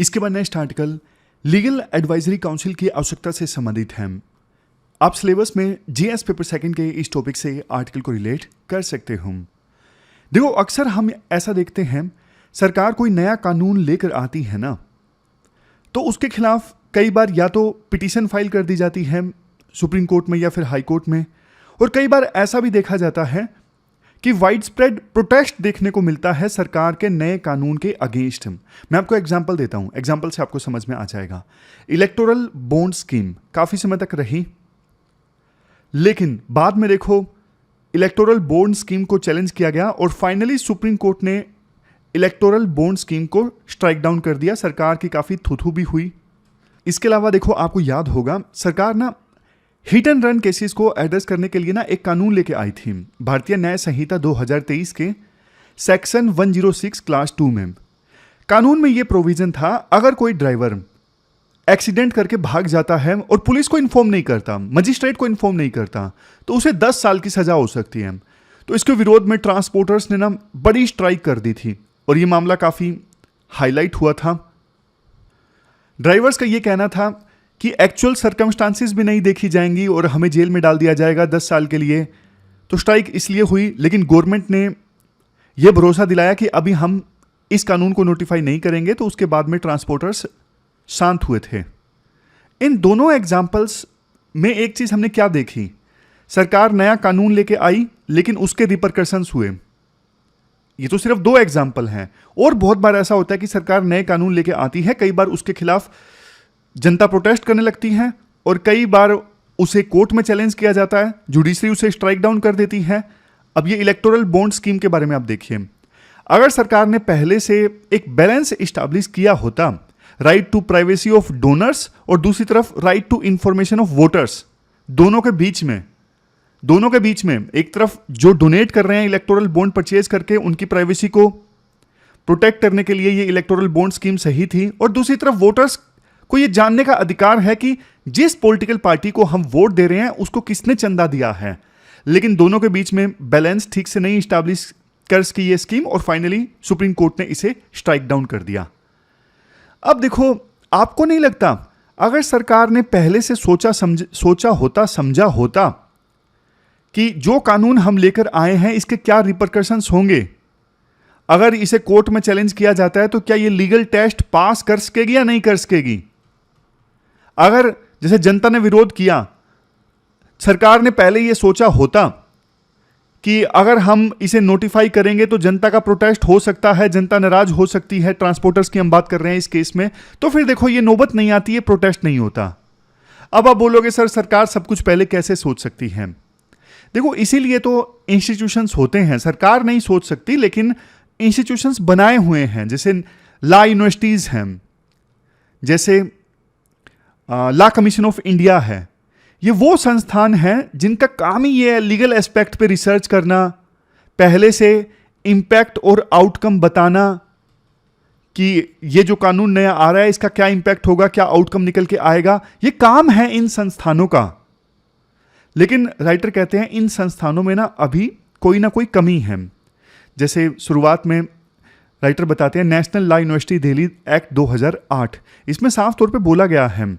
इसके बाद next article legal advisory council की आवश्यकता से संबंधित है। आप सिलेबस में जीएस पेपर सेकंड के इस टॉपिक से आर्टिकल को रिलेट कर सकते हो। देखो, अक्सर हम ऐसा देखते हैं, सरकार कोई नया कानून लेकर आती है ना, तो उसके खिलाफ कई बार या तो पिटीशन फाइल कर दी जाती है सुप्रीम कोर्ट में या फिर हाई कोर्ट में, और कई बार ऐसा भी देखा जाता है कि वाइड स्प्रेड प्रोटेस्ट देखने को मिलता है सरकार के नए कानून के अगेंस्ट। मैं आपको एग्जांपल देता हूं, एग्जांपल से आपको समझ में आ जाएगा। इलेक्टोरल बॉन्ड स्कीम काफी समय तक रही, लेकिन बाद में देखो इलेक्टोरल बॉन्ड स्कीम को चैलेंज किया गया और फाइनली सुप्रीम कोर्ट ने इलेक्टोरल बॉन्ड स्कीम को स्ट्राइक डाउन कर दिया। सरकार की काफी थूथू भी हुई। इसके अलावा देखो, आपको याद होगा सरकार ना हिट एंड रन केसेस को एड्रेस करने के लिए ना एक कानून लेके आई थी। भारतीय न्याय संहिता 2023 के सेक्शन 106 क्लास 2 में कानून में यह प्रोविजन था, अगर कोई ड्राइवर एक्सीडेंट करके भाग जाता है और पुलिस को इन्फॉर्म नहीं करता, मजिस्ट्रेट को इन्फॉर्म नहीं करता, तो उसे 10 साल की सजा हो सकती है। तो इसके विरोध में ट्रांसपोर्टर्स ने ना बड़ी स्ट्राइक कर दी थी और यह मामला काफी हाईलाइट हुआ था। ड्राइवर्स का यह कहना था कि एक्चुअल सर्कमस्टांसिस भी नहीं देखी जाएंगी और हमें जेल में डाल दिया जाएगा 10 साल के लिए। तो स्ट्राइक इसलिए हुई, लेकिन गवर्नमेंट ने यह भरोसा दिलाया कि अभी हम इस कानून को नोटिफाई नहीं करेंगे। तो उसके बाद में ट्रांसपोर्टर्स शांत हुए थे। इन दोनों एग्जाम्पल्स में एक चीज हमने क्या देखी, सरकार नया कानून लेके आई लेकिन उसके रिपरकशंस हुए। ये तो सिर्फ 2 एग्जाम्पल हैं, और बहुत बार ऐसा होता है कि सरकार नए कानून लेके आती है, कई बार उसके खिलाफ जनता प्रोटेस्ट करने लगती है और कई बार उसे कोर्ट में चैलेंज किया जाता है, जुडिशरी उसे स्ट्राइक डाउन कर देती है। अब ये इलेक्टोरल बॉन्ड स्कीम के बारे में आप देखिए, अगर सरकार ने पहले से एक बैलेंस इस्टेब्लिश किया होता, right to privacy of donors और दूसरी तरफ right to information of voters, दोनों के बीच में एक तरफ जो डोनेट कर रहे हैं इलेक्टोरल बॉन्ड परचेज करके, उनकी प्राइवेसी को प्रोटेक्ट करने के लिए ये इलेक्टोरल बॉन्ड स्कीम सही थी, और दूसरी तरफ वोटर्स को ये जानने का अधिकार है कि जिस पॉलिटिकल पार्टी को हम वोट दे रहे हैं उसको किसने चंदा दिया है। लेकिन दोनों के बीच में बैलेंस ठीक से नहीं स्टैब्लिश कर सकी ये स्कीम और फाइनली सुप्रीम कोर्ट ने इसे स्ट्राइक डाउन कर दिया। अब देखो, आपको नहीं लगता अगर सरकार ने पहले से समझा होता कि जो कानून हम लेकर आए हैं इसके क्या रिपरकशंस होंगे, अगर इसे कोर्ट में चैलेंज किया जाता है तो क्या ये लीगल टेस्ट पास कर सकेगी या नहीं कर सकेगी? अगर जैसे जनता ने विरोध किया, सरकार ने पहले यह सोचा होता कि अगर हम इसे नोटिफाई करेंगे तो जनता का प्रोटेस्ट हो सकता है, जनता नाराज हो सकती है, ट्रांसपोर्टर्स की हम बात कर रहे हैं इस केस में, तो फिर देखो ये नौबत नहीं आती है, प्रोटेस्ट नहीं होता। अब आप बोलोगे सर सरकार सब कुछ पहले कैसे सोच सकती है? देखो, इसीलिए तो इंस्टीट्यूशंस होते हैं, सरकार नहीं सोच सकती लेकिन इंस्टीट्यूशंस बनाए हुए हैं, जैसे लॉ यूनिवर्सिटीज हैं, जैसे लॉ कमीशन ऑफ इंडिया है। ये वो संस्थान हैं जिनका काम ही ये है लीगल एस्पेक्ट पे रिसर्च करना, पहले से इंपैक्ट और आउटकम बताना कि ये जो कानून नया आ रहा है इसका क्या इंपैक्ट होगा, क्या आउटकम निकल के आएगा। ये काम है इन संस्थानों का। लेकिन राइटर कहते हैं इन संस्थानों में ना अभी कोई ना कोई कमी है। जैसे शुरुआत में राइटर बताते हैं national law university Delhi act 2008, इसमें साफ तौर पे बोला गया है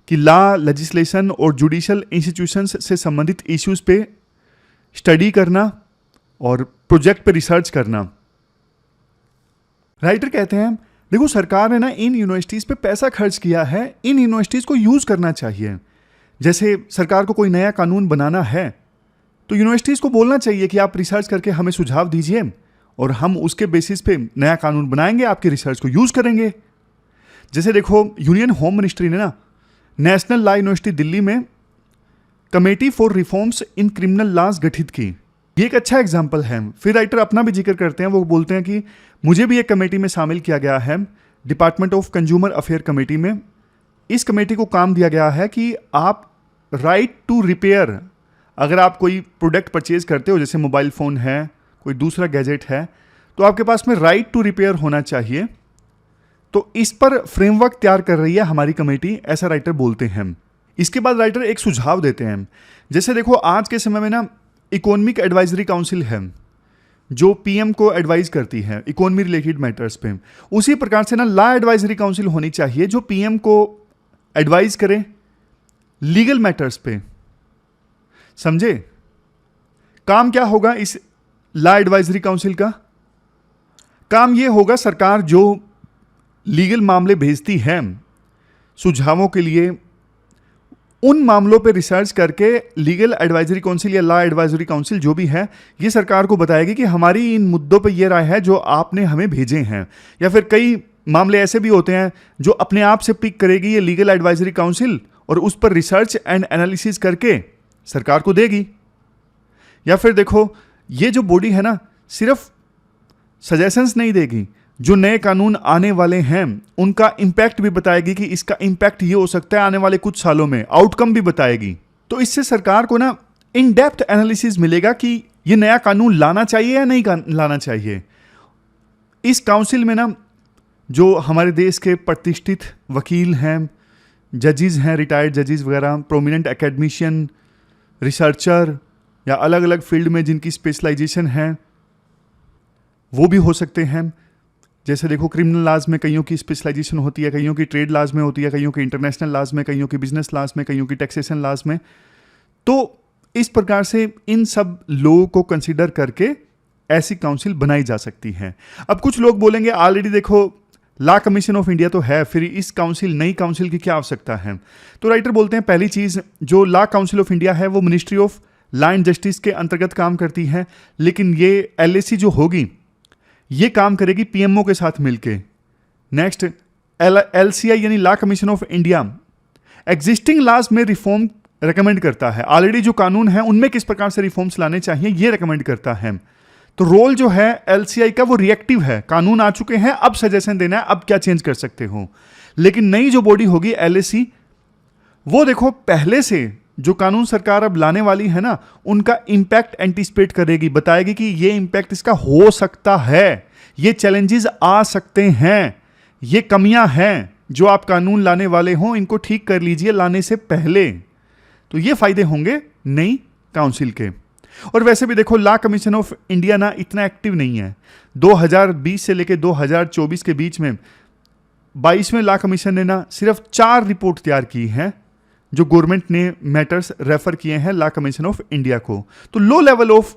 कि लॉ लेजिस्लेशन और जुडिशियल इंस्टीट्यूशंस से संबंधित इश्यूज पे स्टडी करना और प्रोजेक्ट पे रिसर्च करना। राइटर कहते हैं देखो, सरकार ने ना इन यूनिवर्सिटीज पे पैसा खर्च किया है, इन यूनिवर्सिटीज को यूज करना चाहिए। जैसे सरकार को कोई नया कानून बनाना है तो यूनिवर्सिटीज को बोलना चाहिए कि आप रिसर्च करके हमें सुझाव दीजिए और हम उसके बेसिस पे नया कानून बनाएंगे, आपकी रिसर्च को यूज करेंगे। जैसे देखो, यूनियन होम मिनिस्ट्री ने ना नेशनल लॉ यूनिवर्सिटी दिल्ली में committee for reforms in criminal laws गठित की। ये एक अच्छा एग्जाम्पल है। फिर राइटर अपना भी जिक्र करते हैं, वो बोलते हैं कि मुझे भी एक कमेटी में शामिल किया गया है, department of consumer affair committee में। इस कमेटी को काम दिया गया है कि आप राइट टू रिपेयर, अगर आप कोई प्रोडक्ट परचेज करते हो, जैसे मोबाइल फ़ोन है, कोई दूसरा गैजेट है, तो आपके पास में राइट टू रिपेयर होना चाहिए। तो इस पर फ्रेमवर्क तैयार कर रही है हमारी कमेटी, ऐसा राइटर बोलते हैं। इसके बाद राइटर एक सुझाव देते हैं, जैसे देखो आज के समय में ना इकोनॉमिक एडवाइजरी काउंसिल है, जो पीएम को एडवाइज करती है इकोनॉमी रिलेटेड मैटर्स पे, उसी प्रकार से ना लॉ एडवाइजरी काउंसिल होनी चाहिए जो पीएम को एडवाइज करे लीगल मैटर्स पे। समझे? काम क्या होगा इस लॉ एडवाइजरी काउंसिल का? काम ये होगा, सरकार जो लीगल मामले भेजती है सुझावों के लिए, उन मामलों पे रिसर्च करके लीगल एडवाइजरी काउंसिल या लॉ एडवाइजरी काउंसिल जो भी है, ये सरकार को बताएगी कि हमारी इन मुद्दों पे ये राय है जो आपने हमें भेजे हैं। या फिर कई मामले ऐसे भी होते हैं जो अपने आप से पिक करेगी ये लीगल एडवाइजरी काउंसिल और उस पर रिसर्च एंड एनालिसिस करके सरकार को देगी। या फिर देखो, ये जो बॉडी है ना, सिर्फ सजेशंस नहीं देगी, जो नए कानून आने वाले हैं उनका इंपैक्ट भी बताएगी कि इसका इंपैक्ट ये हो सकता है आने वाले कुछ सालों में, आउटकम भी बताएगी। तो इससे सरकार को ना इन डेप्थ एनालिसिस मिलेगा कि ये नया कानून लाना चाहिए या नहीं लाना चाहिए। इस काउंसिल में ना जो हमारे देश के प्रतिष्ठित वकील हैं, जजेस हैं, रिटायर्ड जजेस वगैरह, प्रोमिनेंट एकेडमिशियन, रिसर्चर या अलग अलग फील्ड में जिनकी स्पेशलाइजेशन है वो भी हो सकते हैं। जैसे देखो, क्रिमिनल लॉज में कईयों की स्पेशलाइजेशन होती है, कईयों की ट्रेड लॉज में होती है, कईयों की इंटरनेशनल लॉज में, कईयों की बिजनेस लॉज में, कईयों की टैक्सेशन लॉज में। तो इस प्रकार से इन सब लोगों को कंसिडर करके ऐसी काउंसिल बनाई जा सकती है। अब कुछ लोग बोलेंगे ऑलरेडी देखो लॉ कमीशन ऑफ इंडिया तो है, फिर इस काउंसिल, नई काउंसिल की क्या आवश्यकता है? तो राइटर बोलते हैं पहली चीज, जो लॉ काउंसिल ऑफ इंडिया है वो ministry of law and justice के अंतर्गत काम करती है, लेकिन ये एलएसी जो होगी ये काम करेगी पीएमओ के साथ मिलके। नेक्स्ट, एलसीआई यानी law commission of India existing laws में रिफॉर्म रेकमेंड करता है। ऑलरेडी जो कानून है उनमें किस प्रकार से रिफॉर्म्स लाने चाहिए ये रेकमेंड करता है। तो रोल जो है एलसीआई का वो रिएक्टिव है, कानून आ चुके हैं, अब सजेशन देना है, अब क्या चेंज कर सकते हो। लेकिन नई जो बॉडी होगी एलएसी, वो देखो पहले से जो कानून सरकार अब लाने वाली है ना, उनका इंपैक्ट एंटिसिपेट करेगी, बताएगी कि ये इंपैक्ट इसका हो सकता है, ये चैलेंजेस आ सकते हैं, ये कमियां हैं जो आप कानून लाने वाले हो, इनको ठीक कर लीजिए लाने से पहले। तो ये फायदे होंगे नई काउंसिल के। और वैसे भी देखो लॉ कमीशन ऑफ इंडिया ना इतना एक्टिव नहीं है। 2020 से लेकर 2024 के बीच में 22वें लॉ कमीशन ने ना सिर्फ 4 रिपोर्ट तैयार की हैं जो गवर्नमेंट ने मैटर्स रेफर किए हैं लॉ कमीशन ऑफ इंडिया को। तो लो लेवल ऑफ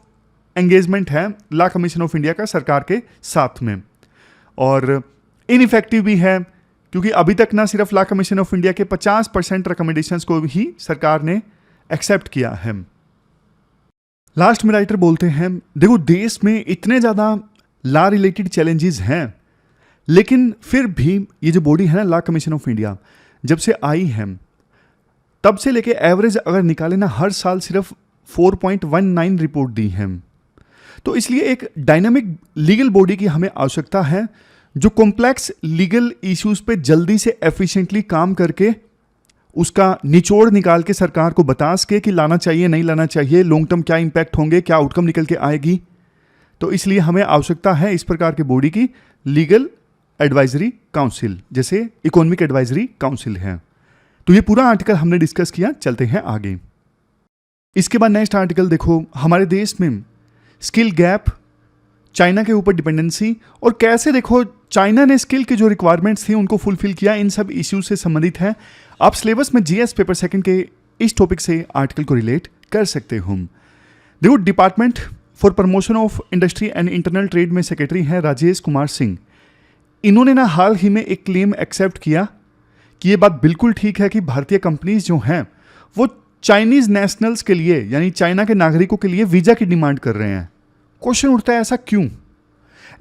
एंगेजमेंट है लॉ कमीशन ऑफ इंडिया का सरकार के साथ में, और इनइफेक्टिव भी है क्योंकि अभी तक ना सिर्फ लॉ कमीशन ऑफ इंडिया के 50% रिकमेंडेशंस को ही सरकार ने एक्सेप्ट किया है। लास्ट में राइटर बोलते हैं, देखो देश में इतने ज़्यादा लॉ रिलेटेड चैलेंजेस हैं, लेकिन फिर भी ये जो बॉडी है ना लॉ कमीशन ऑफ इंडिया, जब से आई है तब से लेके एवरेज अगर निकाले ना, हर साल सिर्फ 4.19 रिपोर्ट दी है। तो इसलिए एक डायनामिक लीगल बॉडी की हमें आवश्यकता है जो कॉम्प्लेक्स लीगल इश्यूज पे जल्दी से एफिशिएंटली काम करके उसका निचोड़ निकाल के सरकार को बता सके कि लाना चाहिए नहीं लाना चाहिए, लॉन्ग टर्म क्या इंपैक्ट होंगे, क्या आउटकम निकल के आएगी। तो इसलिए हमें आवश्यकता है इस प्रकार के बॉडी की, लीगल एडवाइजरी काउंसिल, जैसे इकोनॉमिक एडवाइजरी काउंसिल है। तो ये पूरा आर्टिकल हमने डिस्कस किया, चलते हैं आगे। इसके बाद नेक्स्ट आर्टिकल देखो, हमारे देश में स्किल गैप, चाइना के ऊपर डिपेंडेंसी और कैसे देखो चाइना ने स्किल की जो रिक्वायरमेंट्स थी उनको फुलफिल किया, इन सब इश्यूज से संबंधित है। आप सिलेबस में जीएस पेपर सेकंड के इस टॉपिक से आर्टिकल को रिलेट कर सकते हो। देखो, department for promotion of industry and internal trade में सेक्रेटरी हैं राजेश कुमार सिंह। इन्होंने ना हाल ही में एक क्लेम एक्सेप्ट किया कि ये बात बिल्कुल ठीक है कि भारतीय कंपनीज जो हैं वो चाइनीज नेशनल्स के लिए यानी चाइना के नागरिकों के लिए वीजा की डिमांड कर रहे हैं। क्वेश्चन उठता है ऐसा क्यों?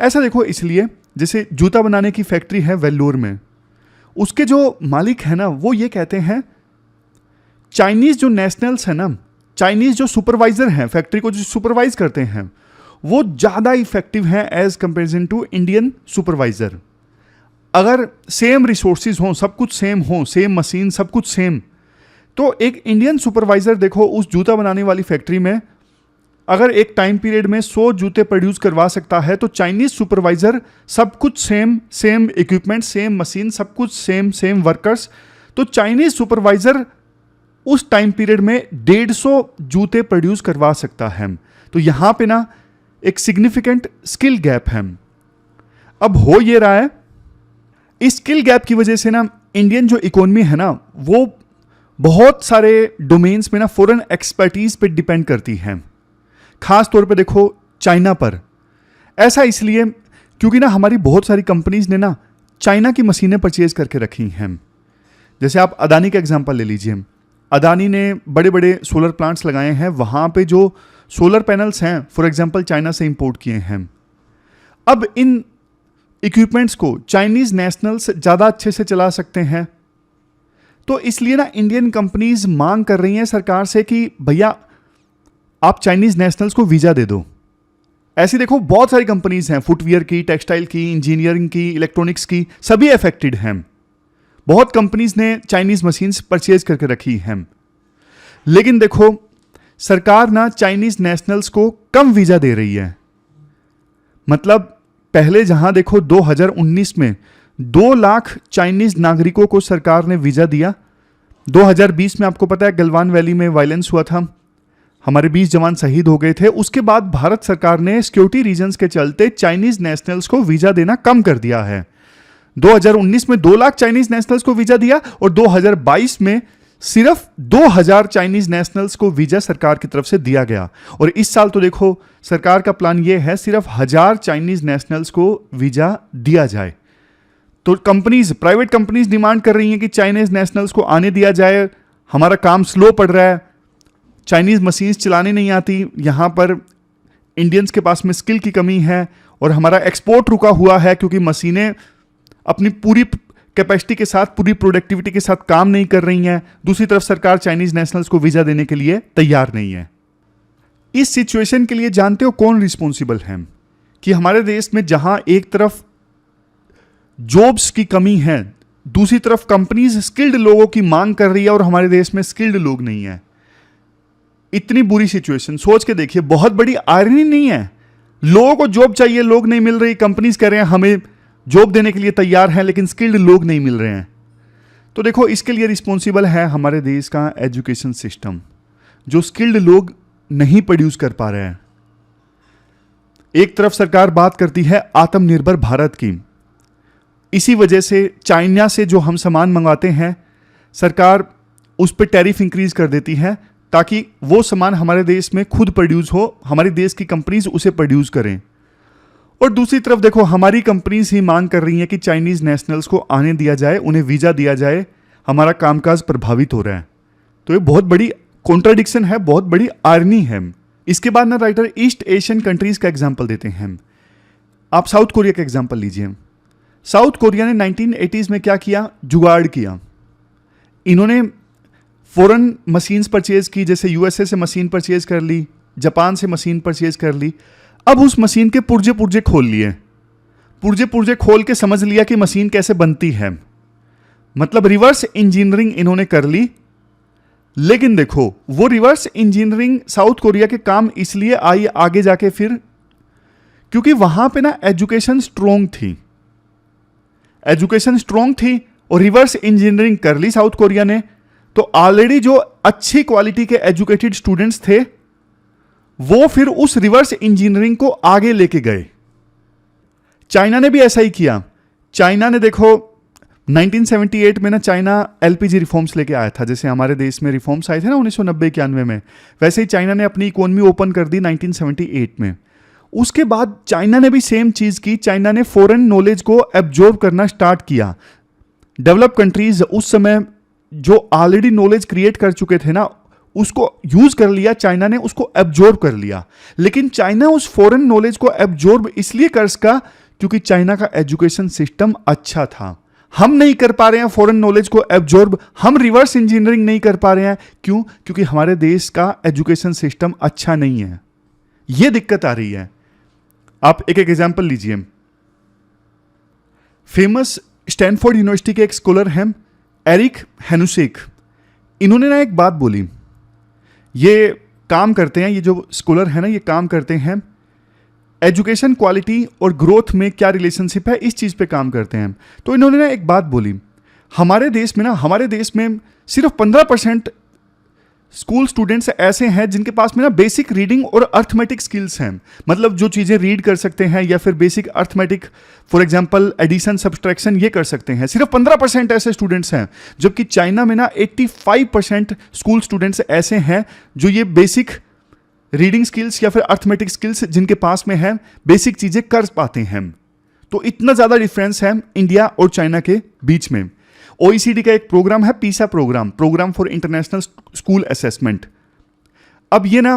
ऐसा देखो इसलिए, जैसे जूता बनाने की फैक्ट्री है वेल्लोर में, उसके जो मालिक है ना वो ये कहते हैं चाइनीज जो नेशनल्स है ना, चाइनीज जो सुपरवाइजर हैं, फैक्ट्री को जो सुपरवाइज करते हैं, वो ज़्यादा इफेक्टिव हैं as comparison to Indian supervisor. अगर सेम रिसोर्सेज हों, सब कुछ सेम हो, सेम मशीन, सब कुछ सेम, तो एक इंडियन सुपरवाइजर देखो उस जूता बनाने वाली फैक्ट्री में अगर एक टाइम पीरियड में 100 जूते प्रोड्यूस करवा सकता है, तो चाइनीज सुपरवाइजर सब कुछ same, same equipment, same machine, सब कुछ सेम, सेम वर्कर्स, तो चाइनीज सुपरवाइजर उस टाइम पीरियड में 150 जूते प्रोड्यूस करवा सकता है। तो यहाँ पे ना एक सिग्निफिकेंट स्किल गैप है। अब हो ये रहा है, इस स्किल गैप की वजह से ना इंडियन जो इकोनॉमी है ना वो बहुत सारे डोमेन्स में ना फॉरेन एक्सपर्टीज पे डिपेंड करती है, खास तौर पे देखो चाइना पर। ऐसा इसलिए क्योंकि ना हमारी बहुत सारी कंपनीज ने ना चाइना की मशीनें परचेज करके रखी हैं। जैसे आप अदानी का एग्जांपल ले लीजिए, अदानी ने बड़े बड़े सोलर प्लांट्स लगाए हैं, वहाँ पे जो सोलर पैनल्स हैं फॉर एग्जांपल चाइना से इंपोर्ट किए हैं। अब इन इक्विपमेंट्स को चाइनीज नेशनल्स ज़्यादा अच्छे से चला सकते हैं, तो इसलिए ना इंडियन कंपनीज मांग कर रही हैं सरकार से कि भैया आप चाइनीज नेशनल्स को वीज़ा दे दो। ऐसी देखो बहुत सारी कंपनीज हैं, फुटवियर की, टेक्सटाइल की, इंजीनियरिंग की, इलेक्ट्रॉनिक्स की, सभी अफेक्टेड हैं। बहुत कंपनीज ने चाइनीज मशीन्स परचेज करके रखी हैं। लेकिन देखो सरकार ना चाइनीज नेशनल्स को कम वीज़ा दे रही है। मतलब पहले जहां देखो 2019 में 2 लाख चाइनीज नागरिकों को सरकार ने वीज़ा दिया। 2020 में आपको पता है गलवान वैली में वायलेंस हुआ था, हमारे 20 जवान शहीद हो गए थे। उसके बाद भारत सरकार ने सिक्योरिटी रीजंस के चलते चाइनीज नेशनल्स को वीज़ा देना कम कर दिया है। 2019 में 2 लाख चाइनीज नेशनल्स को वीज़ा दिया और 2022 में सिर्फ 2000 चाइनीज नेशनल्स को वीज़ा सरकार की तरफ से दिया गया। और इस साल तो देखो सरकार का प्लान यह है सिर्फ 1000 चाइनीज नेशनल्स को वीज़ा दिया जाए। तो कंपनीज, प्राइवेट कंपनीज डिमांड कर रही हैं कि चाइनीज नेशनल्स को आने दिया जाए, हमारा काम स्लो पड़ रहा है, चाइनीज मशीन्स चलाने नहीं आती, यहाँ पर इंडियंस के पास में स्किल की कमी है और हमारा एक्सपोर्ट रुका हुआ है क्योंकि मशीनें अपनी पूरी कैपेसिटी के साथ, पूरी प्रोडक्टिविटी के साथ काम नहीं कर रही हैं। दूसरी तरफ सरकार चाइनीज नेशनल्स को वीज़ा देने के लिए तैयार नहीं है। इस सिचुएशन के लिए जानते हो कौन रिस्पॉन्सिबल है? कि हमारे देश में जहां एक तरफ जॉब्स की कमी है, दूसरी तरफ कंपनीज स्किल्ड लोगों की मांग कर रही है और हमारे देश में स्किल्ड लोग नहीं है। इतनी बुरी सिचुएशन सोच के देखिए, बहुत बड़ी आयरनी नहीं है? लोगों को जॉब चाहिए, लोग नहीं मिल रही, कंपनीज कह रहे हैं हमें जॉब देने के लिए तैयार हैं, लेकिन स्किल्ड लोग नहीं मिल रहे हैं। तो देखो इसके लिए रिस्पॉन्सिबल है हमारे देश का एजुकेशन सिस्टम, जो स्किल्ड लोग नहीं प्रोड्यूस कर पा रहे हैं। एक तरफ सरकार बात करती है आत्मनिर्भर भारत की, इसी वजह से चाइना से जो हम सामान मंगवाते हैं सरकार उस पर टैरिफ इंक्रीज कर देती है ताकि वो सामान हमारे देश में खुद प्रोड्यूस हो, हमारे देश की कंपनीज उसे प्रोड्यूस करें। और दूसरी तरफ देखो हमारी कंपनीज ही मांग कर रही हैं कि चाइनीज नेशनल्स को आने दिया जाए, उन्हें वीज़ा दिया जाए, हमारा कामकाज प्रभावित हो रहा है। तो ये बहुत बड़ी कॉन्ट्राडिक्शन है, बहुत बड़ी आयरनी है। इसके बाद ना राइटर ईस्ट एशियन कंट्रीज का एग्जाम्पल देते हैं। आप साउथ कोरिया का एग्जाम्पल लीजिए। साउथ कोरिया ने 1980s में क्या किया? जुगाड़ किया। इन्होंने फॉरेन मशीन्स परचेज की, जैसे यूएसए से मशीन परचेज कर ली, जापान से मशीन परचेज कर ली। अब उस मशीन के पुर्जे पुर्जे खोल लिए, पुर्जे पुर्जे खोल के समझ लिया कि मशीन कैसे बनती है। मतलब रिवर्स इंजीनियरिंग इन्होंने कर ली। लेकिन देखो वो रिवर्स इंजीनियरिंग साउथ कोरिया के काम इसलिए आई आगे जाके फिर, क्योंकि वहां पे ना एजुकेशन स्ट्रोंग थी। एजुकेशन स्ट्रोंग थी और रिवर्स इंजीनियरिंग कर ली साउथ कोरिया ने, तो ऑलरेडी जो अच्छी क्वालिटी के एजुकेटेड स्टूडेंट्स थे वो फिर उस रिवर्स इंजीनियरिंग को आगे लेके गए। चाइना ने भी ऐसा ही किया। चाइना ने देखो 1978 में ना चाइना एलपीजी रिफॉर्म्स लेके आया था, जैसे हमारे देश में रिफॉर्म्स आए थे ना 1990-91 में, वैसे ही चाइना ने अपनी इकोनॉमी ओपन कर दी 1978 में। उसके बाद चाइना ने भी सेम चीज की। चाइना ने फॉरेन नॉलेज को एब्जॉर्ब करना स्टार्ट किया। डेवलप कंट्रीज उस समय जो ऑलरेडी नॉलेज क्रिएट कर चुके थे ना उसको यूज कर लिया, चाइना ने उसको एब्जॉर्ब कर लिया। लेकिन चाइना उस फॉरेन नॉलेज को एब्जॉर्ब इसलिए कर सका क्योंकि चाइना का एजुकेशन सिस्टम अच्छा था। हम नहीं कर पा रहे हैं फॉरेन नॉलेज को एब्जॉर्ब, हम रिवर्स इंजीनियरिंग नहीं कर पा रहे हैं। क्यों? क्योंकि हमारे देश का एजुकेशन सिस्टम अच्छा नहीं है। यह दिक्कत आ रही है। आप एक एक एग्जांपल लीजिए। फेमस स्टैनफोर्ड यूनिवर्सिटी के एक स्कॉलर हैं एरिक हेनुसेक। इन्होंने ना एक बात बोली, ये काम करते हैं, ये जो स्कॉलर है ना ये काम करते हैं एजुकेशन क्वालिटी और ग्रोथ में क्या रिलेशनशिप है, इस चीज़ पे काम करते हैं। तो इन्होंने ना एक बात बोली, हमारे देश में सिर्फ 15% स्कूल स्टूडेंट्स ऐसे हैं जिनके पास में ना बेसिक रीडिंग और अर्थमेटिक स्किल्स हैं, मतलब जो चीज़ें रीड कर सकते हैं या फिर basic arithmetic, for example addition subtraction ये कर सकते हैं। सिर्फ 15% ऐसे स्टूडेंट्स हैं, जबकि चाइना में ना 85% स्कूल स्टूडेंट्स ऐसे हैं जो ये बेसिक रीडिंग स्किल्स या फिर अर्थमेटिक स्किल्स जिनके पास में है, बेसिक चीज़ें कर पाते हैं। तो इतना ज़्यादा डिफरेंस है इंडिया और चाइना के बीच में। OECD का एक प्रोग्राम है PISA program for international school assessment. अब ये ना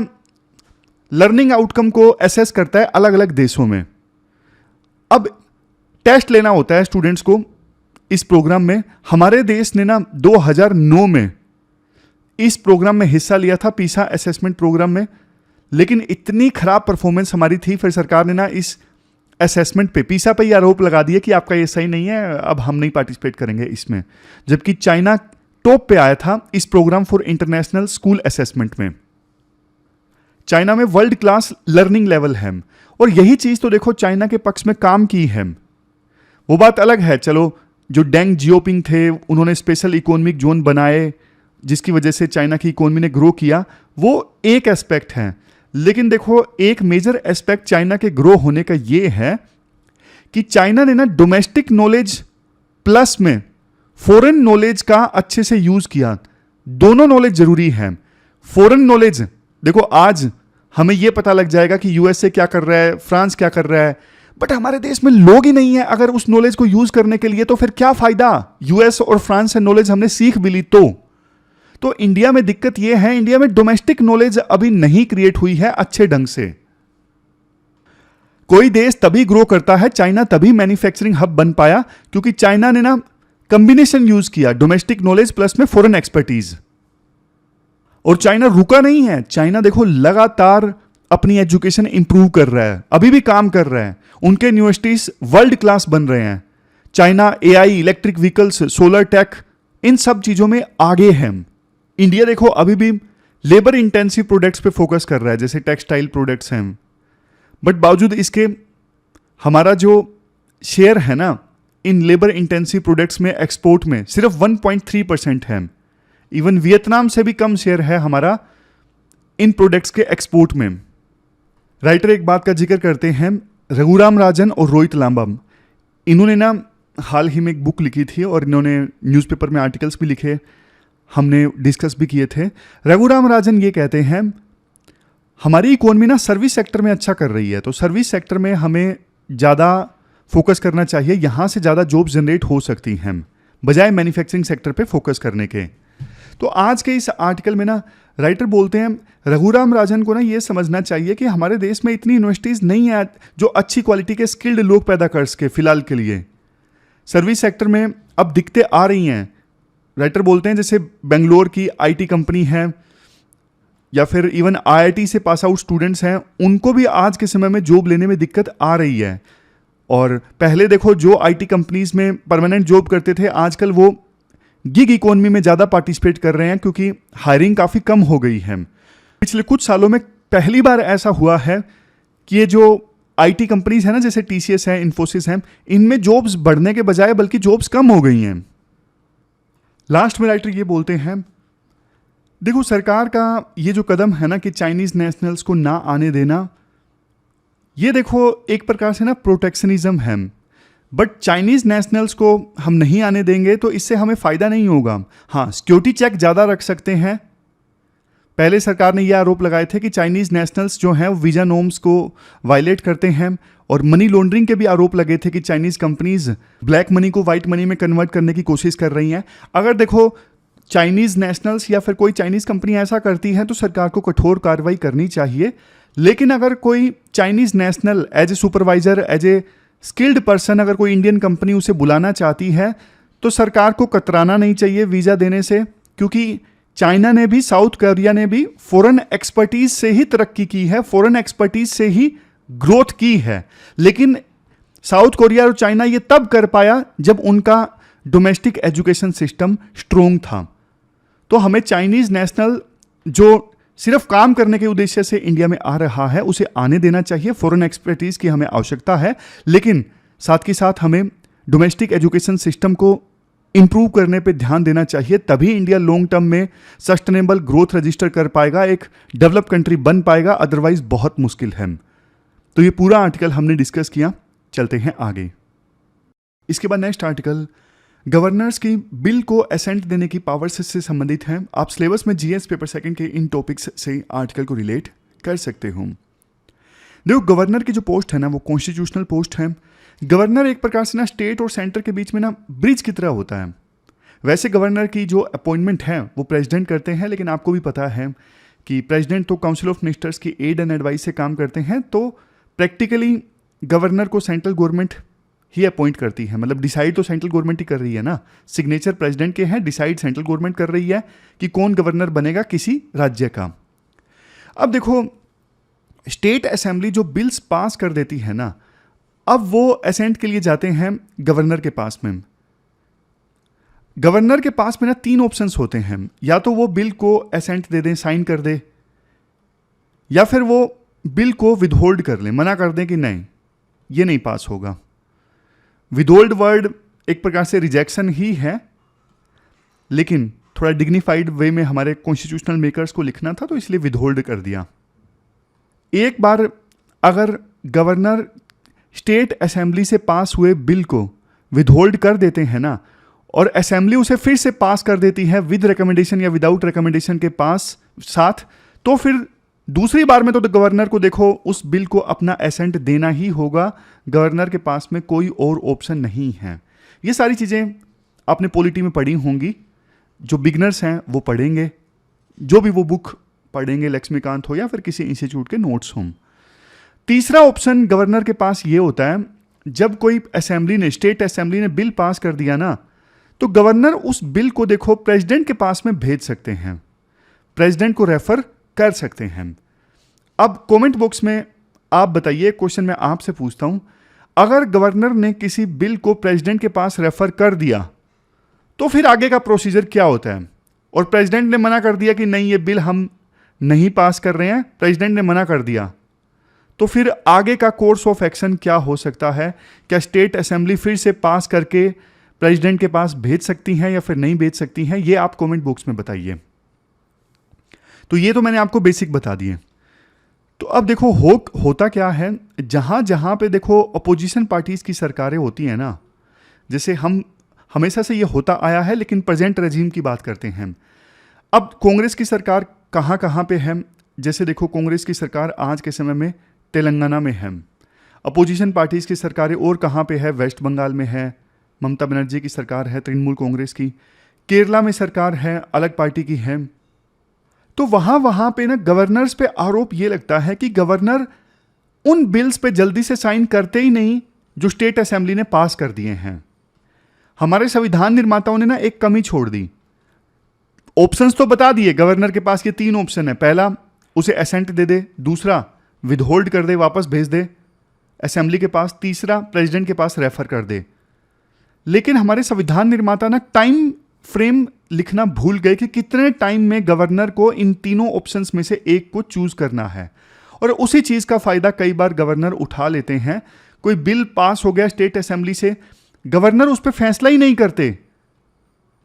लर्निंग आउटकम को असेस करता है अलग अलग देशों में। अब टेस्ट लेना होता है स्टूडेंट्स को इस प्रोग्राम में। हमारे देश ने ना 2009 में इस प्रोग्राम में हिस्सा लिया था, पीसा असेसमेंट प्रोग्राम में, लेकिन इतनी खराब परफॉर्मेंस हमारी थी, फिर सरकार ने ना इस असेसमेंट पे, पीसा पे ये आरोप लगा दिया कि आपका ये सही नहीं है, अब हम नहीं पार्टिसिपेट करेंगे इसमें। जबकि चाइना टॉप पे आया था इस program for international school assessment में। चाइना में वर्ल्ड क्लास लर्निंग लेवल है, और यही चीज तो देखो चाइना के पक्ष में काम की है। वो बात अलग है, चलो जो डेंग जियोपिंग थे उन्होंने स्पेशल इकोनॉमिक जोन बनाए जिसकी वजह से चाइना की इकोनॉमी ने ग्रो किया, वो एक एस्पेक्ट है। लेकिन देखो एक मेजर एस्पेक्ट चाइना के ग्रो होने का ये है कि चाइना ने ना डोमेस्टिक नॉलेज प्लस में फॉरेन नॉलेज का अच्छे से यूज किया। दोनों नॉलेज जरूरी है। फॉरेन नॉलेज देखो, आज हमें यह पता लग जाएगा कि यूएसए क्या कर रहा है, फ्रांस क्या कर रहा है, बट हमारे देश में लोग ही नहीं है अगर उस नॉलेज को यूज करने के लिए, तो फिर क्या फायदा। यूएस और फ्रांस से नॉलेज हमने सीख भी ली तो इंडिया में दिक्कत यह है, इंडिया में डोमेस्टिक नॉलेज अभी नहीं क्रिएट हुई है अच्छे ढंग से। कोई देश तभी ग्रो करता है, चाइना तभी मैन्युफैक्चरिंग हब बन पाया क्योंकि चाइना ने ना कॉम्बिनेशन यूज किया, डोमेस्टिक नॉलेज प्लस में फॉरेन एक्सपर्टीज। और चाइना रुका नहीं है, चाइना देखो लगातार अपनी एजुकेशन इंप्रूव कर रहा है, अभी भी काम कर रहा है। उनके यूनिवर्सिटीज वर्ल्ड क्लास बन रहे हैं। China AI, electric vehicles, solar tech, इन सब चीजों में आगे है। इंडिया देखो अभी भी लेबर इंटेंसिव प्रोडक्ट्स पे फोकस कर रहा है, जैसे टेक्सटाइल प्रोडक्ट्स हैं, बट बावजूद इसके हमारा जो शेयर है ना इन लेबर इंटेंसिव प्रोडक्ट्स में एक्सपोर्ट में सिर्फ 1.3% है। इवन वियतनाम से भी कम शेयर है हमारा इन प्रोडक्ट्स के एक्सपोर्ट में। राइटर एक बात का जिक्र करते हैं, रघुराम राजन और रोहित लांबा। इन्होंने ना हाल ही में एक बुक लिखी थी और इन्होंने न्यूज़पेपर में आर्टिकल्स भी लिखे, हमने डिस्कस भी किए थे। रघुराम राजन ये कहते हैं हमारी इकोनॉमी ना सर्विस सेक्टर में अच्छा कर रही है, तो सर्विस सेक्टर में हमें ज़्यादा फोकस करना चाहिए, यहाँ से ज़्यादा जॉब जनरेट हो सकती हैं बजाय मैन्युफैक्चरिंग सेक्टर पे फोकस करने के। तो आज के इस आर्टिकल में ना राइटर बोलते हैं रघुराम राजन को ना ये समझना चाहिए कि हमारे देश में इतनी यूनिवर्सिटीज़ नहीं है जो अच्छी क्वालिटी के स्किल्ड लोग पैदा कर सके। फिलहाल के लिए सर्विस सेक्टर में अब दिक्कतें आ रही हैं। राइटर बोलते हैं जैसे बेंगलोर की आईटी कंपनी है या फिर इवन आईआईटी से पास आउट स्टूडेंट्स हैं, उनको भी आज के समय में जॉब लेने में दिक्कत आ रही है। और पहले देखो जो आईटी कंपनीज में परमानेंट जॉब करते थे, आजकल वो गिग इकोनॉमी में ज़्यादा पार्टिसिपेट कर रहे हैं क्योंकि हायरिंग काफ़ी कम हो गई है। पिछले कुछ सालों में पहली बार ऐसा हुआ है कि ये जो आईटी कंपनीज है ना, जैसे टीसीएस है, इन्फोसिस है, इनमें जॉब्स बढ़ने के बजाय बल्कि जॉब्स कम हो गई हैं। लास्ट में राइटर ये बोलते हैं देखो सरकार का ये जो कदम है ना कि चाइनीज नेशनल्स को ना आने देना, ये देखो एक प्रकार से ना प्रोटेक्शनिज्म है। बट चाइनीज नेशनल्स को हम नहीं आने देंगे तो इससे हमें फ़ायदा नहीं होगा। हाँ, सिक्योरिटी चेक ज़्यादा रख सकते हैं। पहले सरकार ने यह आरोप लगाए थे कि चाइनीज नेशनल्स जो हैं वो वीज़ा नॉर्म्स को वायलेट करते हैं, और मनी लॉन्ड्रिंग के भी आरोप लगे थे कि चाइनीज कंपनीज ब्लैक मनी को वाइट मनी में कन्वर्ट करने की कोशिश कर रही हैं। अगर देखो चाइनीज नेशनल्स या फिर कोई चाइनीज कंपनी ऐसा करती है तो सरकार को कठोर कार्रवाई करनी चाहिए। लेकिन अगर कोई Chinese national as a supervisor, as a skilled person, अगर कोई इंडियन कंपनी उसे बुलाना चाहती है तो सरकार को कतराना नहीं चाहिए वीज़ा देने से, क्योंकि चाइना ने भी, साउथ कोरिया ने भी फॉरेन एक्सपर्टीज से ही तरक्की की है, फॉरेन एक्सपर्टीज से ही ग्रोथ की है। लेकिन साउथ कोरिया और चाइना ये तब कर पाया जब उनका डोमेस्टिक एजुकेशन सिस्टम स्ट्रोंग था। तो हमें चाइनीज नेशनल जो सिर्फ काम करने के उद्देश्य से इंडिया में आ रहा है उसे आने देना चाहिए। फॉरेन एक्सपर्टीज की हमें आवश्यकता है, लेकिन साथ के साथ हमें डोमेस्टिक एजुकेशन सिस्टम को इंप्रूव करने पे ध्यान देना चाहिए, तभी इंडिया लॉन्ग टर्म में सस्टेनेबल ग्रोथ रजिस्टर कर पाएगा, एक डेवलप कंट्री बन पाएगा, अदरवाइज बहुत मुश्किल है। तो ये पूरा आर्टिकल हमने डिस्कस किया, चलते हैं आगे। इसके बाद नेक्स्ट आर्टिकल गवर्नर्स की बिल को असेंट देने की पावर से संबंधित है। आप सिलेबस में जीएस पेपर सेकंड के इन टॉपिक्स से आर्टिकल को रिलेट कर सकते हो। देखो, गवर्नर की जो पोस्ट है ना वो कॉन्स्टिट्यूशनल पोस्ट है। गवर्नर एक प्रकार से ना स्टेट और सेंटर के बीच में ना ब्रिज की तरह होता है। वैसे गवर्नर की जो अपॉइंटमेंट है वो प्रेसिडेंट करते हैं, लेकिन आपको भी पता है कि प्रेसिडेंट तो काउंसिल ऑफ मिनिस्टर्स की एड एंड एडवाइस से काम करते हैं, तो प्रैक्टिकली गवर्नर को सेंट्रल गवर्नमेंट ही अपॉइंट करती है। मतलब डिसाइड तो सेंट्रल गवर्नमेंट ही कर रही है ना, सिग्नेचर प्रेसिडेंट के हैं, डिसाइड सेंट्रल गवर्नमेंट कर रही है कि कौन गवर्नर बनेगा किसी राज्य का। अब देखो, स्टेट असेंबली जो बिल्स पास कर देती है ना, अब वो असेंट के लिए जाते हैं गवर्नर के पास में। गवर्नर के पास में ना 3 ऑप्शंस होते हैं, या तो वो बिल को असेंट दे दें, साइन कर दे, या फिर वो बिल को विदहोल्ड कर लें, मना कर दें कि नहीं ये नहीं पास होगा। विदहोल्ड वर्ड एक प्रकार से रिजेक्शन ही है, लेकिन थोड़ा डिग्निफाइड वे में हमारे कॉन्स्टिट्यूशनल मेकर्स को लिखना था, तो इसलिए विदहोल्ड कर दिया। एक बार अगर गवर्नर स्टेट असेंबली से पास हुए बिल को विदहोल्ड कर देते हैं ना, और असेंबली उसे फिर से पास कर देती है विद रिकमेंडेशन या विदाउट रिकमेंडेशन के पास साथ, तो फिर दूसरी बार में तो गवर्नर को देखो उस बिल को अपना एसेंट देना ही होगा। गवर्नर के पास में कोई और ऑप्शन नहीं है। ये सारी चीज़ें आपने पॉलिटी में पढ़ी होंगी, जो बिगनर्स हैं वो पढ़ेंगे, जो भी वो बुक पढ़ेंगे, लक्ष्मीकांत हो या फिर किसी इंस्टीट्यूट के नोट्स हों। तीसरा ऑप्शन गवर्नर के पास ये होता है, जब कोई असेंबली ने, स्टेट असेंबली ने बिल पास कर दिया ना, तो गवर्नर उस बिल को देखो प्रेसिडेंट के पास में भेज सकते हैं, प्रेसिडेंट को रेफर कर सकते हैं। अब कमेंट बॉक्स में आप बताइए, क्वेश्चन मैं आपसे पूछता हूं, अगर गवर्नर ने किसी बिल को प्रेसिडेंट के पास रेफर कर दिया तो फिर आगे का प्रोसीजर क्या होता है? और प्रेसिडेंट ने मना कर दिया कि नहीं ये बिल हम नहीं पास कर रहे हैं, प्रेसिडेंट ने मना कर दिया, तो फिर आगे का कोर्स ऑफ एक्शन क्या हो सकता है? क्या स्टेट असेंबली फिर से पास करके प्रेसिडेंट के पास भेज सकती हैं या फिर नहीं भेज सकती हैं? ये आप कमेंट बॉक्स में बताइए। तो ये तो मैंने आपको बेसिक बता दिए। तो अब देखो होता क्या है, जहां जहां पे देखो अपोजिशन पार्टीज की सरकारें होती हैं ना, जैसे हम हमेशा से ये होता आया है, लेकिन प्रेजेंट रेजिम की बात करते हैं। अब कांग्रेस की सरकार कहां कहां पे है? जैसे देखो, कांग्रेस की सरकार आज के समय में तेलंगाना में है। अपोजिशन पार्टीज की सरकारें और कहां पे है? वेस्ट बंगाल में है, ममता बनर्जी की सरकार है तृणमूल कांग्रेस की। केरला में सरकार है, अलग पार्टी की है। तो वहां पे ना गवर्नर्स पे आरोप ये लगता है कि गवर्नर उन बिल्स पे जल्दी से साइन करते ही नहीं जो स्टेट असेंबली ने पास कर दिए हैं। हमारे संविधान निर्माताओं ने ना एक कमी छोड़ दी। ऑप्शंस तो बता दिए, गवर्नर के पास ये 3 ऑप्शन है। पहला, उसे असेंट दे दे, दूसरा विदहोल्ड कर दे, वापस भेज दे असेंबली के पास, तीसरा प्रेसिडेंट के पास रेफर कर दे। लेकिन हमारे संविधान निर्माता ना टाइम फ्रेम लिखना भूल गए कि कितने टाइम में गवर्नर को इन तीनों ऑप्शंस में से एक को चूज करना है, और उसी चीज का फायदा कई बार गवर्नर उठा लेते हैं। कोई बिल पास हो गया स्टेट असेंबली से, गवर्नर उस पर फैसला ही नहीं करते,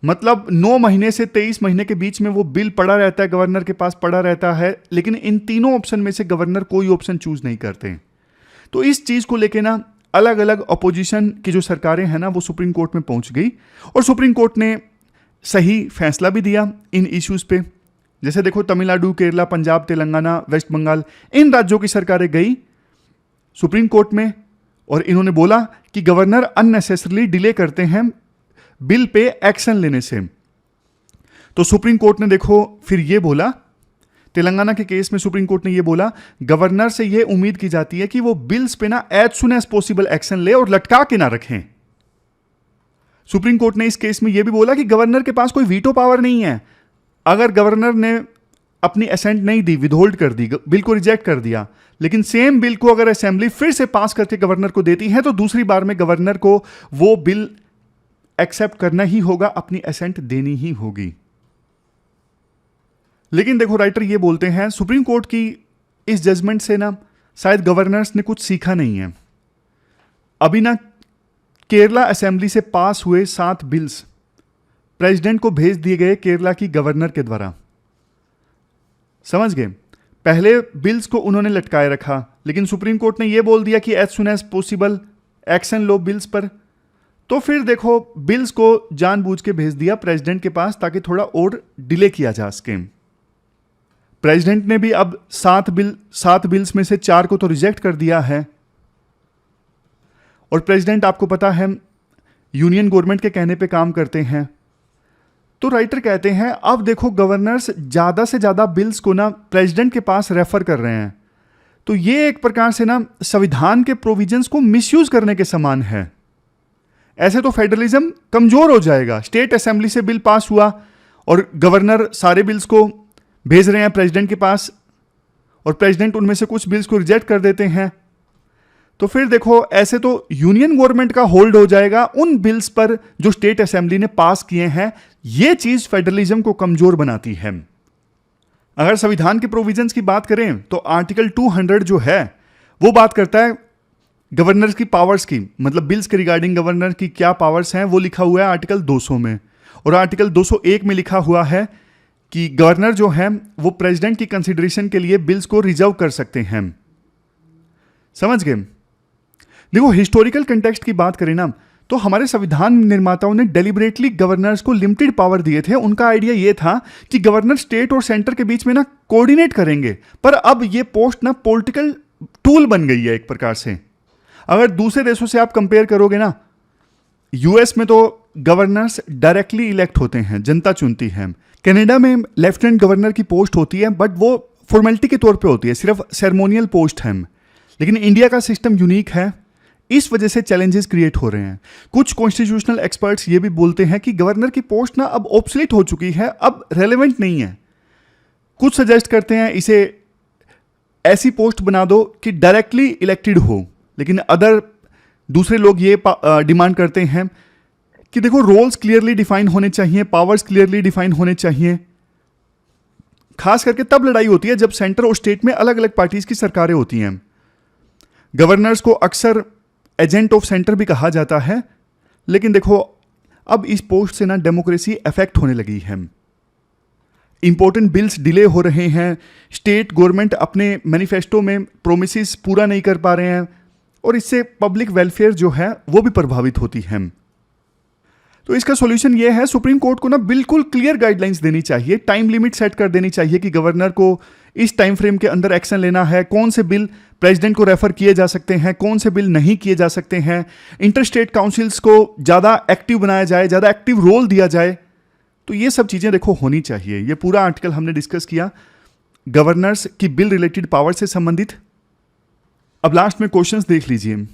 मतलब 9 महीने से 23 महीने के बीच में वो बिल पड़ा रहता है, गवर्नर के पास पड़ा रहता है, लेकिन इन तीनों ऑप्शन में से गवर्नर कोई ऑप्शन चूज नहीं करते। तो इस चीज को लेके ना अलग अलग अपोजिशन की जो सरकारें हैं ना, वो सुप्रीम कोर्ट में पहुंच गई, और सुप्रीम कोर्ट ने सही फैसला भी दिया इन इश्यूज पे। जैसे देखो, तमिलनाडु, केरला, पंजाब, तेलंगाना, वेस्ट बंगाल, इन राज्यों की सरकारें गई सुप्रीम कोर्ट में, और इन्होंने बोला कि गवर्नर अननेसेसरली डिले करते हैं बिल पे एक्शन लेने से। तो सुप्रीम कोर्ट ने देखो फिर ये बोला, तेलंगाना के केस में सुप्रीम कोर्ट ने ये बोला, गवर्नर से ये उम्मीद की जाती है कि वो बिल्स पे ना as soon as possible action ले और लटका के ना रखें। सुप्रीम कोर्ट ने इस केस में यह भी बोला कि गवर्नर के पास कोई वीटो पावर नहीं है। अगर गवर्नर ने अपनी असेंट नहीं दी, विदहोल्ड कर दी, बिल को रिजेक्ट कर दिया, लेकिन सेम बिल को अगर असेंबली फिर से पास करके गवर्नर को देती है, तो दूसरी बार में गवर्नर को वो बिल एक्सेप्ट करना ही होगा, अपनी असेंट देनी ही होगी। लेकिन देखो, राइटर ये बोलते हैं सुप्रीम कोर्ट की इस जजमेंट से ना शायद गवर्नर्स ने कुछ सीखा नहीं है। अभी ना केरला असेंबली से पास हुए 7 बिल्स प्रेसिडेंट को भेज दिए गए केरला की गवर्नर के द्वारा। समझ गए? पहले बिल्स को उन्होंने लटकाए रखा, लेकिन सुप्रीम कोर्ट ने यह बोल दिया कि as soon as possible action लो बिल्स पर। तो फिर देखो बिल्स को जानबूझ के भेज दिया प्रेसिडेंट के पास ताकि थोड़ा और डिले किया जा सके। प्रेसिडेंट ने भी अब 7 बिल्स में से 4 को तो रिजेक्ट कर दिया है। और प्रेसिडेंट आपको पता है यूनियन गवर्नमेंट के कहने पे काम करते हैं। तो राइटर कहते हैं अब देखो गवर्नर्स ज्यादा से ज्यादा बिल्स को ना प्रेसिडेंट के पास रेफर कर रहे हैं, तो ये एक प्रकार से ना संविधान के प्रोविजंस को मिसयूज करने के समान है। ऐसे तो फेडरलिज्म कमजोर हो जाएगा। स्टेट असेंबली से बिल पास हुआ और गवर्नर सारे बिल्स को भेज रहे हैं प्रेसिडेंट के पास, और प्रेसिडेंट उनमें से कुछ बिल्स को रिजेक्ट कर देते हैं। तो फिर देखो ऐसे तो यूनियन गवर्नमेंट का होल्ड हो जाएगा उन बिल्स पर जो स्टेट असेंबली ने पास किए हैं। यह चीज फेडरलिज्म को कमजोर बनाती है। अगर संविधान के प्रोविजंस की बात करें तो आर्टिकल 200 जो है वो बात करता है गवर्नर की पावर्स की, मतलब बिल्स के रिगार्डिंग गवर्नर की क्या पावर्स हैं वो लिखा हुआ है आर्टिकल 200 में। और आर्टिकल 201 में लिखा हुआ है कि गवर्नर जो है वो प्रेसिडेंट की कंसिडरेशन के लिए बिल्स को रिजर्व कर सकते हैं। समझ गए? देखो हिस्टोरिकल कंटेक्स्ट की बात करें ना तो हमारे संविधान निर्माताओं ने डेलिबरेटली गवर्नर्स को लिमिटेड पावर दिए थे। उनका आइडिया यह था कि गवर्नर स्टेट और सेंटर के बीच में ना कोऑर्डिनेट करेंगे, पर अब यह पोस्ट ना पॉलिटिकल टूल बन गई है एक प्रकार से। अगर दूसरे देशों से आप कंपेयर करोगे ना, यूएस में तो गवर्नर्स डायरेक्टली इलेक्ट होते हैं, जनता चुनती है। कनाडा में लेफ्टिनेंट गवर्नर की पोस्ट होती है, बट वो फॉर्मेलिटी के तौर पे होती है, सिर्फ सेरेमोनियल पोस्ट है। लेकिन इंडिया का सिस्टम यूनिक है, इस वजह से चैलेंजेस क्रिएट हो रहे हैं। कुछ कॉन्स्टिट्यूशनल एक्सपर्ट्स ये भी बोलते हैं कि गवर्नर की पोस्ट ना अब ऑब्सोलीट हो चुकी है, अब रेलेवेंट नहीं है। कुछ सजेस्ट करते हैं इसे ऐसी पोस्ट बना दो कि डायरेक्टली इलेक्टेड हो, लेकिन दूसरे लोग ये डिमांड करते हैं कि देखो रोल्स क्लियरली डिफाइन होने चाहिए, पावर्स क्लियरली डिफाइन होने चाहिए। खास करके तब लड़ाई होती है जब सेंटर और स्टेट में अलग अलग पार्टीज की सरकारें होती हैं। गवर्नर्स को अक्सर एजेंट ऑफ सेंटर भी कहा जाता है, लेकिन देखो अब इस पोस्ट से ना डेमोक्रेसी अफेक्ट होने लगी है। इंपॉर्टेंट बिल्स डिले हो रहे हैं, स्टेट गवर्नमेंट अपने मैनिफेस्टो में प्रोमिसेस पूरा नहीं कर पा रहे हैं, और इससे पब्लिक वेलफेयर जो है वो भी प्रभावित होती है। तो इसका सॉल्यूशन ये है सुप्रीम कोर्ट को ना बिल्कुल क्लियर गाइडलाइंस देनी चाहिए, टाइम लिमिट सेट कर देनी चाहिए कि गवर्नर को इस टाइम फ्रेम के अंदर एक्शन लेना है, कौन से बिल प्रेसिडेंट को रेफर किए जा सकते हैं, कौन से बिल नहीं किए जा सकते हैं। इंटरस्टेट काउंसिल्स को ज़्यादा एक्टिव बनाया जाए, ज़्यादा एक्टिव रोल दिया जाए। तो ये सब चीज़ें देखो होनी चाहिए। ये पूरा आर्टिकल हमने डिस्कस किया गवर्नर्स की बिल रिलेटेड पावर से संबंधित। अब लास्ट में क्वेश्चंस देख लीजिए।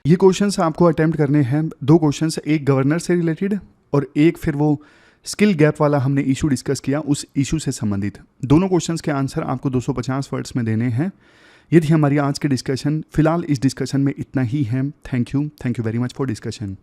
ये क्वेश्चंस आपको अटेम्प्ट करने हैं, 2 क्वेश्चंस, एक गवर्नर से रिलेटेड और एक फिर वो स्किल गैप वाला हमने इशू डिस्कस किया उस इशू से संबंधित। दोनों क्वेश्चंस के आंसर आपको 250 वर्ड्स में देने हैं। ये थी हमारी आज की डिस्कशन। फिलहाल इस डिस्कशन में इतना ही है। Thank you very much for discussion.